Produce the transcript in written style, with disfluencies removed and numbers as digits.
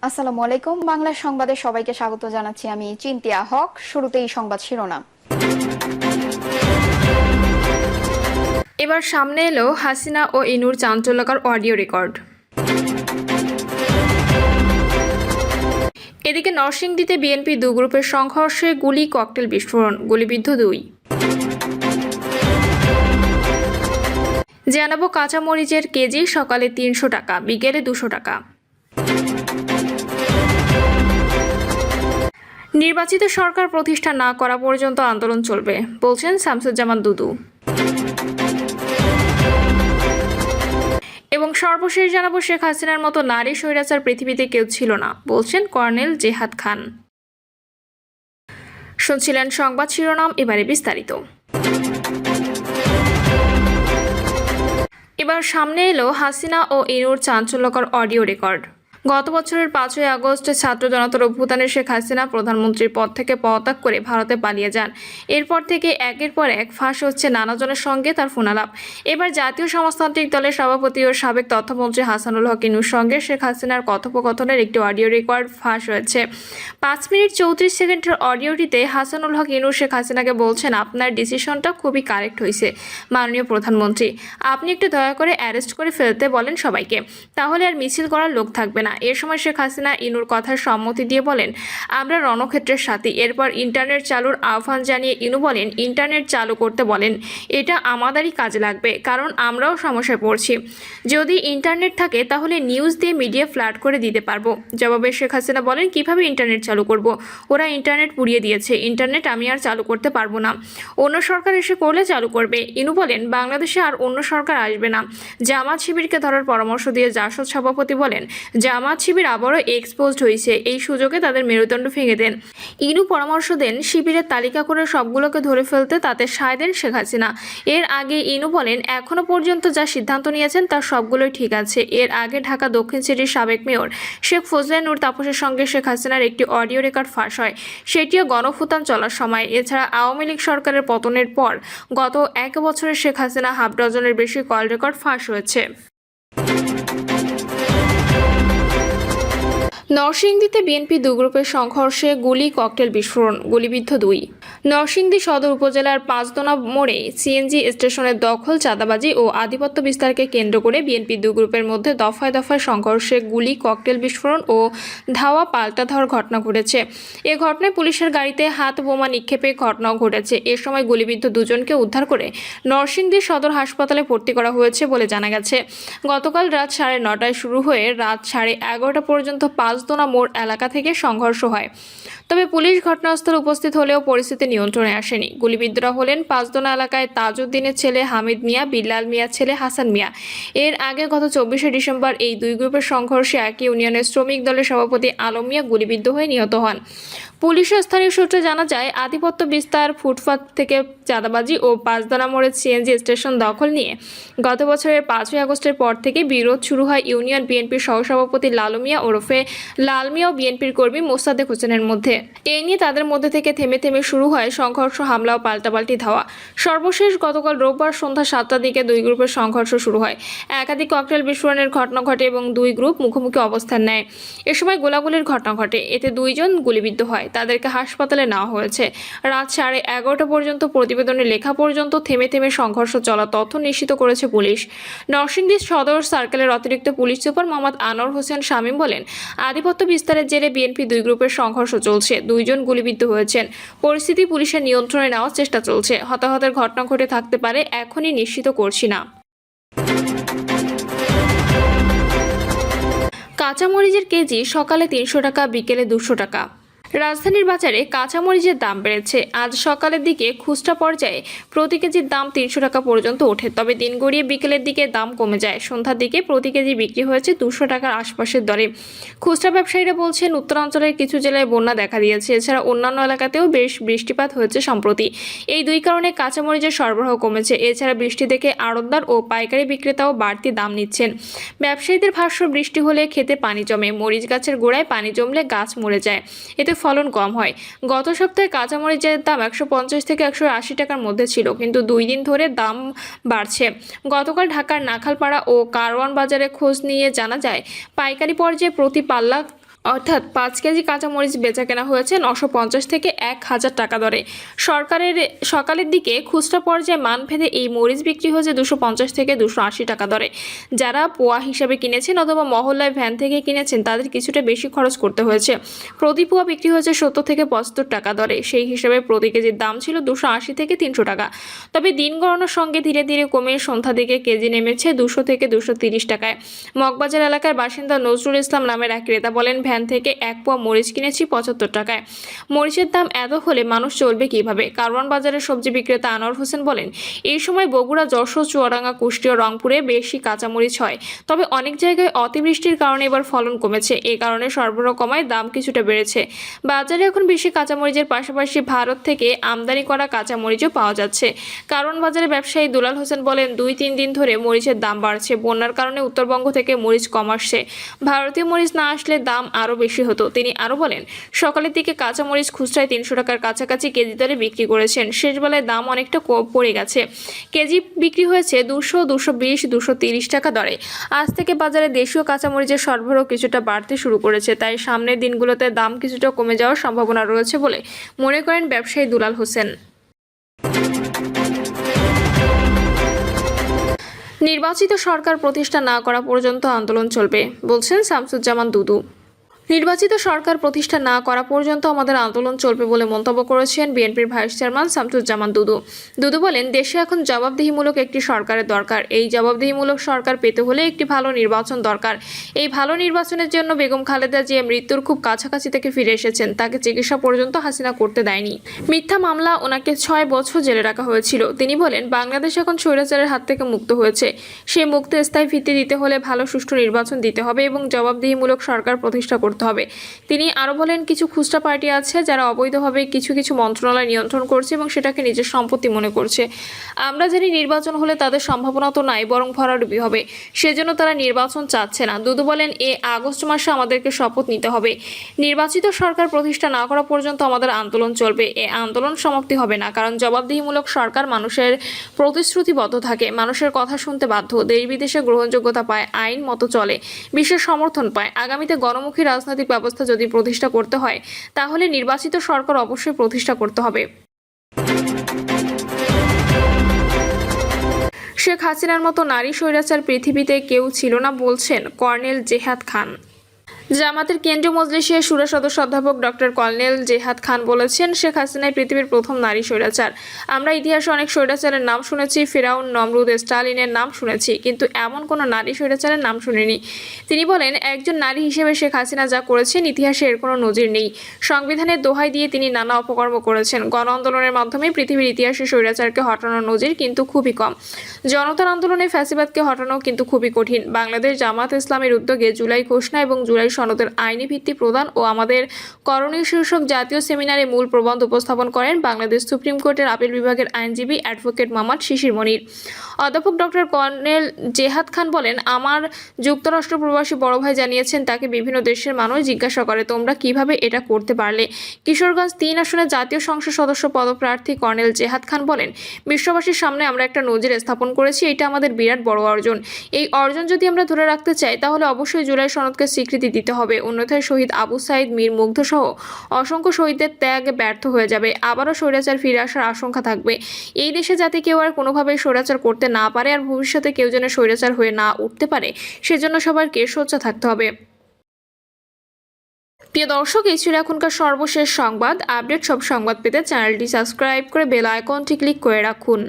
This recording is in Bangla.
আসসালামু আলাইকুম। বাংলা সংবাদে সবাইকে স্বাগত জানাচ্ছি। আমি চিন্তিয়া হক। শুরুতেই সংবাদ শিরোনাম। এবার সামনে এলো হাসিনা ও ইনুর চাঞ্চল্যকর অডিও রেকর্ড। এদিকে নরসিংদীতে বিএনপি দু গ্রুপের সংঘর্ষে গুলি, ককটেল বিস্ফোরণ, গুলিবিদ্ধ 2। জানাবো কাঁচামরিচের কেজি সকালে 300 টাকা, বিকেলে 200 টাকা। নির্বাচিত সরকার প্রতিষ্ঠা না করা পর্যন্ত আন্দোলন চলবে, বলছেন শামসুজ্জামান দুদু। এবং সর্বশেষ জানাবো শেখ হাসিনার মতো নারী স্বৈরাচার পৃথিবীতে কেউ ছিল না, বলছেন কর্নেল জেহাদ খান। শুনছিলেন সংবাদ শিরোনাম, এবারে বিস্তারিত। এবার সামনে এলো হাসিনা ও ইনুর চাঞ্চল্যকর অডিও রেকর্ড। গত বছরের 5ই আগস্ট ছাত্র জনতার অভ্যুত্থানে শেখ হাসিনা প্রধানমন্ত্রীর পদ থেকে পদত্যাগ করে ভারতে পালিয়ে যান। এরপর থেকে একের পর এক ফাঁস হচ্ছে নানাজনের সঙ্গে তার ফোনালাপ। এবার জাতীয় সমাজতান্ত্রিক দলের সভাপতি ও সাবেক তথ্যমন্ত্রী হাসানুল হক ইনুর সঙ্গে শেখ হাসিনার কথোপকথনের একটি অডিও রেকর্ড ফাঁস হয়েছে। 5 মিনিট 34 সেকেন্ডের অডিওটিতে হাসানুল হক ইনু শেখ হাসিনাকে বলছেন, আপনার ডিসিশনটা খুবই কারেক্ট হয়েছে মাননীয় প্রধানমন্ত্রী। আপনি একটু দয়া করে অ্যারেস্ট করে ফেলতে বলেন সবাইকে, তাহলে আর মিছিল করার লোক থাকবে না। এর সময় শেখ হাসিনা ইনুর কথার সম্মতি দিয়ে বলেন, আমরা রণক্ষেত্রের সাথী। এরপর ইন্টারনেট চালুর আহ্বান জানিয়ে ইনু বলেন, ইন্টারনেট চালু করতে বলেন, এটা আমাদেরই কাজে লাগবে, কারণ আমরাও সমস্যায় পড়ছি। যদি ইন্টারনেট থাকে তাহলে নিউজ দিয়ে মিডিয়া ফ্ল্যাট করে দিতে পারবো। জবাবে শেখ হাসিনা বলেন, কিভাবে ইন্টারনেট চালু করব? ওরা ইন্টারনেট পুড়িয়ে দিয়েছে, ইন্টারনেট আমি আর চালু করতে পারবো না, অন্য সরকার এসে করলে চালু করবে। ইনু বলেন, বাংলাদেশে আর অন্য সরকার আসবে না। জামাত শিবিরকে ধরার পরামর্শ দিয়ে জাসদ সভাপতি বলেন, জামাত শিবির আবারও এক্সপোজড হয়েছে, এই সুযোগে তাদের মেরুদণ্ড ভেঙে দেন। ইনু পরামর্শ দেন শিবিরের তালিকা করে সবগুলোকে ধরে ফেলতে, তাতে সায় দেন শেখ হাসিনা। এর আগে ইনু বলেন, এখনো পর্যন্ত যা সিদ্ধান্ত নিয়েছেন তার সবগুলোই ঠিক আছে। এর আগে ঢাকা দক্ষিণ সিটির সাবেক মেয়র শেখ ফজলে নূর তাপসের সঙ্গে শেখ হাসিনার একটি অডিও রেকর্ড ফাঁস হয়, সেটিও গণভ্যুত্থান চলার সময়। এছাড়া আওয়ামী লীগ সরকারের পতনের পর গত 1 বছরে শেখ হাসিনা হাফ ডজনের বেশি কল রেকর্ড ফাঁস হয়েছে। নরসিংদীতে বিএনপি দু গ্রুপের সংঘর্ষে গুলি, ককটেল বিস্ফোরণ, গুলিবিদ্ধ 2। নরসিংদী সদর উপজেলার পাঁচদোনা মোড়ে সিএনজি স্টেশনের দখল, চাঁদাবাজি ও আধিপত্য বিস্তারকে কেন্দ্র করে বিএনপি দু গ্রুপের মধ্যে দফায় দফায় সংঘর্ষে গুলি, ককটেল বিস্ফোরণ ও ধাওয়া পাল্টা ধাওয়ার ঘটনা ঘটেছে। এ ঘটনায় পুলিশের গাড়িতে হাত বোমা নিক্ষেপের ঘটনাও ঘটেছে। এ সময় গুলিবিদ্ধ দুজনকে উদ্ধার করে নরসিংদী সদর হাসপাতালে ভর্তি করা হয়েছে বলে জানা গেছে। গতকাল রাত 9:30টায় শুরু হয়ে রাত 11:30 পর্যন্ত পাঁচদোনা মোড় এলাকা থেকে সংঘর্ষ হয়। তবে পুলিশ ঘটনাস্থলে উপস্থিত হলেও পরিস্থিতি নিয়ন্ত্রণে আসেনি। গুলিবিদ্ধরা হলেন পাঁচদোনা এলাকায় তাজউদ্দিনের ছেলে হামিদ মিয়া, বিল্লাল মিয়ার ছেলে হাসান মিয়া। এর আগে গত 24শে ডিসেম্বর এই দুই গ্রুপের সংঘর্ষে একই ইউনিয়নের শ্রমিক দলের সভাপতি আলম মিয়া গুলিবিদ্ধ হয়ে নিহত হন। পুলিশ ও স্থানীয় সূত্রে জানা যায়, আধিপত্য বিস্তার, ফুটপাত থেকে চাঁদাবাজি ও পাঁচদোনা মোড়ের সিএনজি স্টেশন দখল নিয়ে গত বছরের 5ই আগস্টের পর থেকে বিরোধ শুরু হয় ইউনিয়ন বিএনপির সহসভাপতি লালু মিয়া ওরফে লাল মিয়া ও বিএনপির কর্মী মোস্তাদেক হোসেনের মধ্যে। এই নিয়ে তাদের মধ্যে থেকে থেমে থেমে শুরু হয় সংঘর্ষ, হামলা ও পাল্টাপাল্টি ধাওয়া। সর্বশেষ গতকাল রোববার সন্ধ্যা 7টার দিকে দুই গ্রুপের সংঘর্ষ শুরু হয়। একাধিক ককটেল বিস্ফোরণের ঘটনা ঘটে এবং দুই গ্রুপ মুখোমুখি অবস্থান নেয়। এ সময় গোলাগুলির ঘটনা ঘটে, এতে 2 জন গুলিবিদ্ধ হয়, তাদেরকে হাসপাতালে নেওয়া হয়েছে। রাত 11:30 পর্যন্ত প্রতিবেদনে লেখা পর্যন্ত থেমে থেমে সংঘর্ষ চলা তথ্য নিশ্চিত করেছে পুলিশ। নরসিংদী সদর সার্কেলের অতিরিক্ত পুলিশ সুপার মোহাম্মদ আনোয়ার হোসেন শামীম বলেন, আধিপত্য বিস্তারের জেরে বিএনপি দুই গ্রুপের সংঘর্ষ চলছে, 2 জন গুলিবিদ্ধ হয়েছেন। পরিস্থিতি পুলিশের নিয়ন্ত্রণে নেওয়ার চেষ্টা চলছে। হতাহতের ঘটনা ঘটে থাকতে পারে, এখনই নিশ্চিত করছি না। কাঁচামরিচের কেজি সকালে 300 টাকা, বিকেলে 200 টাকা। রাজধানীর বাজারে কাঁচামরিচের দাম বেড়েছে। আজ সকালের দিকে খুচরা পর্যায়ে প্রতি কেজির দাম 300 টাকা পর্যন্ত ওঠে, তবে দিন গড়িয়ে বিকেলের দিকে দাম কমে যায়। সন্ধ্যার দিকে প্রতি কেজি বিক্রি হয়েছে 200 টাকার আশপাশের দরে। খুচরা ব্যবসায়ীরা বলছেন, উত্তরাঞ্চলের কিছু জেলায় বন্যা দেখা দিয়েছে। এছাড়া অন্যান্য এলাকাতেও বেশ বৃষ্টিপাত হয়েছে সম্প্রতি। এই দুই কারণে কাঁচামরিচের সরবরাহ কমেছে। এছাড়া বৃষ্টি দেখে আড়তদার ও পাইকারি বিক্রেতাও বাড়তি দাম নিচ্ছেন। ব্যবসায়ীদের ভাষ্য, বৃষ্টি হলে খেতে পানি জমে, মরিচ গাছের গোড়ায় পানি জমলে গাছ মরে যায়, এতে ফলন কম হয়। গত সপ্তাহে কাঁচামরিচের দাম 150 থেকে 180 টাকার মধ্যে ছিল, কিন্তু 2 দিন ধরে দাম বাড়ছে। গতকাল ঢাকার নাখালপাড়া ও কারওয়ান বাজারে খোঁজ নিয়ে জানা যায়, পাইকারি পর্যায়ে প্রতি পাল্লা অর্থাৎ 5 কেজি কাঁচামরিচ বেচা কেনা হয়েছে 950 থেকে 1000 টাকা দরে। সকালের দিকে খুচরা পর্যায়ে মানভেদে এই মরিচ বিক্রি হয়েছে 250 থেকে 280 টাকা দরে। যারা পোয়া হিসাবে কিনেছেন অথবা মহল্লায় ভ্যান থেকে কিনেছেন তাদের কিছুটা বেশি খরচ করতে হয়েছে। প্রতি পোয়া বিক্রি হয়েছে 70 থেকে 75 টাকা দরে। সেই হিসাবে প্রতি কেজির দাম ছিল 280 থেকে 300 টাকা। তবে দিন গণনার সঙ্গে ধীরে ধীরে কমে সন্ধ্যা দিকে কেজি নেমেছে 200 থেকে 230 টাকায়। মগবাজার এলাকার বাসিন্দা নজরুল ইসলাম নামের এক ক্রেতা বলেন, ভ্যান থেকে 1 পোয়া মরিচ কিনেছি 75 টাকায়। মরিচের দাম এত হলে মানুষ চলবে কিভাবে? কারওয়ান বাজারের সবজি বিক্রেতা আনোয়ার হোসেন বলেন, এই সময় বগুড়া, যশোর, চুয়াডাঙ্গা, কুষ্টিয়া ও রংপুরে বেশি কাঁচামরিচ হয়। তবে অনেক জায়গায় অতিবৃষ্টির কারণে এবার ফলন কমেছে। এই কারণে সরবরাহ কমায় দাম কিছুটা বেড়েছে। বাজারে এখন বেশি কাঁচামরিচের পাশাপাশি ভারত থেকে আমদানি করা কাঁচামরিচও পাওয়া যাচ্ছে। কারওয়ান বাজারের ব্যবসায়ী দুলাল হোসেন বলেন, 2-3 দিন ধরে মরিচের দাম বাড়ছে। বন্যার কারণে উত্তরবঙ্গ থেকে মরিচ কম আসছে। ভারতীয় মরিচ না আসলে দাম আরও বেশি হতো। তিনি আরও বলেন, সকালের দিকে কাঁচামরিচ খুচরায় 300 টাকার কাছাকাছি কেজি দরে বিক্রি করেছেন। শেষ বেলায় দাম অনেকটা পড়ে গেছে। কেজি বিক্রি হয়েছে 200, 220, 230 টাকা দরে। আজ থেকে বাজারে দেশীয় কাঁচামরিচের সরবরাহ কিছুটা বাড়তে শুরু করেছে। তাই সামনের দিনগুলোতে দাম কিছুটা কমে যাওয়ার সম্ভাবনা রয়েছে বলে মনে করেন ব্যবসায়ী দুলাল হোসেন। নির্বাচিত সরকার প্রতিষ্ঠা না করা পর্যন্ত আন্দোলন চলবে, বলছেন শামসুজ্জামান দুদু। নির্বাচিত সরকার প্রতিষ্ঠা না করা পর্যন্ত আমাদের আন্দোলন চলবে বলে মন্তব্য করেছেন বিএনপির ভাইস চেয়ারম্যান শামসুজ্জামান দুদু। দুদু বলেন, দেশে এখন জবাবদিহিমূলক একটি সরকারের দরকার। এই জবাবদিহিমূলক সরকার পেতে হলে একটি ভালো নির্বাচন দরকার। এই ভালো নির্বাচনের জন্য বেগম খালেদা জিয়া মৃত্যুর খুব কাছাকাছি থেকে ফিরে এসেছেন। তাকে চিকিৎসা পর্যন্ত হাসিনা করতে দেয়নি। মিথ্যা মামলা ওনাকে 6 বছর জেলে রাখা হয়েছিল। তিনি বলেন, বাংলাদেশ এখন স্বৈরাচারের হাত থেকে মুক্ত হয়েছে। সেই মুক্তি স্থায়ী ভিত্তি দিতে হলে ভালো সুষ্ঠু নির্বাচন দিতে হবে এবং জবাবদিহিমূলক সরকার প্রতিষ্ঠা করতে হবে। তিনি আরো বলেন, কিছু খুচরা পার্টি আছে যারা অবৈধভাবে কিছু মন্ত্রণালয় নিয়ন্ত্রণ করছে এবং সেটাকে নিজের সম্পত্তি মনে করছে। আমরা জানি নির্বাচন হলে তাদের সম্ভাবনা তো নাই, বরং ভরাডুবি হবে। সেজন্য তারা নির্বাচন চাচ্ছে না। দুদু বলেন, আগস্ট মাসে আমাদেরকে শপথ নিতে হবে। নির্বাচিত সরকার প্রতিষ্ঠা না করা পর্যন্ত আমাদের আন্দোলন চলবে। এই আন্দোলন সমাপ্তি হবে না, কারণ জবাবদিহিমূলক সরকার মানুষের প্রতিশ্রুতিবদ্ধ থাকে, মানুষের কথা শুনতে বাধ্য, দেশ বিদেশে গ্রহণযোগ্যতা পায়, আইন মতো চলে, বিশ্বের সমর্থন পায়। আগামীতে গণমুখী রাজনৈতিক ব্যবস্থা যদি প্রতিষ্ঠা করতে হয় তাহলে নির্বাচিত সরকার অবশ্যই প্রতিষ্ঠা করতে হবে। শেখ হাসিনার মতো নারী স্বৈরাচার পৃথিবীতে কেউ ছিল না, বলছেন কর্নেল জেহাদ খান। জামাতের কেন্দ্রীয় মজলিসের শুরা সদস্য অধ্যাপক ডক্টর কর্নেল জেহাদ খান বলেছেন, শেখ হাসিনাই পৃথিবীর প্রথম নারী স্বৈরাচার। আমরা ইতিহাসে অনেক স্বৈরাচারের নাম শুনেছি, ফেরাউন, নমরুদ, স্টালিনের নাম শুনেছি, কিন্তু এমন কোনো নারী স্বৈরাচারের নাম শুনিনি। তিনি বলেন, একজন নারী হিসেবে শেখ হাসিনা যা করেছেন ইতিহাসে এর কোনো নজির নেই। সংবিধানের দোহাই দিয়ে তিনি নানা অপকর্ম করেছেন। গণ আন্দোলনের মাধ্যমে পৃথিবীর ইতিহাসে স্বৈরাচারকে হটানোর নজির কিন্তু খুবই কম। জনতার আন্দোলনে ফ্যাসিবাদকে হটানো কিন্তু খুবই কঠিন। বাংলাদেশ জামাত ইসলামের উদ্যোগে জুলাই ঘোষণা এবং জুলাই সনদের আইনি ভিত্তি প্রদান ও আমাদের করণীয় শীর্ষক জাতীয় সেমিনারে মূল প্রবন্ধ উপস্থাপন করেন বাংলাদেশ সুপ্রিম কোর্টের আপিল বিভাগের আইনজীবী অ্যাডভোকেট মোহাম্মদ শিশির মনির। অধ্যাপক ডক্টর কর্নেল জেহাদ খান বলেন, আমার যুক্তরাষ্ট্র প্রবাসী বড় ভাই জানিয়েছেন তাকে বিভিন্ন দেশের মানুষ জিজ্ঞাসা করে, তোমরা কিভাবে এটা করতে পারলে? কিশোরগঞ্জ 3 আসনে জাতীয় সংসদ সদস্য পদপ্রার্থী কর্নেল জেহাদ খান বলেন, বিশ্ববাসীর সামনে আমরা একটা নজির স্থাপন করেছি। এটা আমাদের বিরাট বড় অর্জন। এই অর্জন যদি আমরা ধরে রাখতে চাই তাহলে অবশ্যই জুলাই সনদকে স্বীকৃতি দিতে হবে। অন্যথায় শহীদ আবু সাইদ, মীর মুগ্ধ সহ অসংখ্য শহীদদের ত্যাগ ব্যর্থ হয়ে যাবে। আবারও স্বৈরাচার ফিরে আসার আশঙ্কা থাকবে। এই দেশে যাতে কেউ আর কোনোভাবেই স্বৈরাচার করতে না পারে আর ভবিষ্যতে কেউ যেন স্বৈরাচার হয়ে না উঠতে পারে, সেজন্য সবাইকে সোচ্চার থাকতে হবে। প্রিয় দর্শক, এই ছিল এখনকার সর্বশেষ সংবাদ। আপডেট সব সংবাদ পেতে চ্যানেলটি সাবস্ক্রাইব করে বেল আইকনটি ক্লিক করে রাখুন।